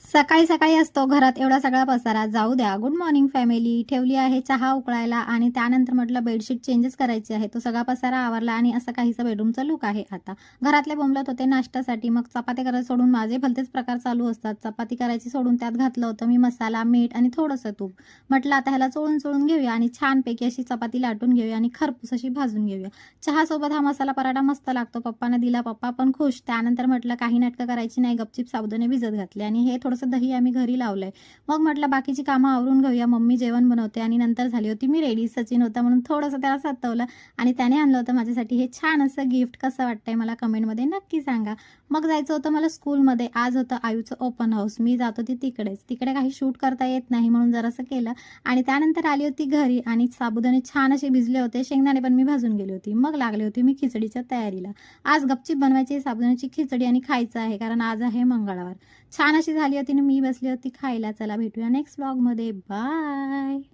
सकाळी सकाळी असतो घरात एवढा सगळा पसारा. जाऊ द्या. Good morning family. ठेवली आहे चहा उकळायला आणि त्यानंतर म्हटलं बेडशीट चेंजेस करायची आहे. तो सगळा पसारा आवरला आणि असं काहीसं बेडरूमचा लुक आहे आता. घरातले बोंबलत होते नाश्त्यासाठी. मग चपाती करायला सोडून माझे भलतेच प्रकार चालू असतात. चपाती करायची सोडून त्यात घातलं होतं मी मसाला, मीठ आणि थोडंसं तूप. म्हटलं आता ह्याला चोळून घेऊया आणि छानपैकी अशी चपाती लाटून घेऊया आणि खरपूस अशी भाजून घेऊया. चहासोबत हा मसाला पराठा मस्त लागतो. पप्पांना दिला, पप्पा पण खुश. त्यानंतर म्हटलं काही नाटकं करायची नाही, गपचीप साबुदाणे भिजत घातले आणि हे थोडंसं दही आम्ही घरी लावलंय. मग म्हटलं बाकीची कामं आवरून घेऊया. मम्मी जेवण बनवते आणि नंतर झाली होती मी रेडी. सचिन होता म्हणून थोडंसं त्याला सतवलं आणि त्याने आणलं होतं माझ्यासाठी हे छान असं गिफ्ट. कसं वाटतंय मला कमेंटमध्ये नक्की सांगा. मग जायचं होतं मला स्कूलमध्ये. आज होतं आयूचं ओपन हाऊस. मी जात होती तिकडेच. तिकडे काही शूट करता येत नाही म्हणून जरासं केलं आणि त्यानंतर आली होती घरी आणि साबुदाणे छान असे भिजले होते. शेंगदाणे पण मी भाजून गेली होती. मग लागले होते मी खिचडीच्या तयारीला. आज गपचीप बनवायची आहे साबुदाण्याची खिचडी आणि खायचं आहे कारण आज आहे मंगळवार. छान अशी झाली होती आणि मी बसली होती खायला. चला भेटूया नेक्स्ट व्लॉगमध्ये. बाय.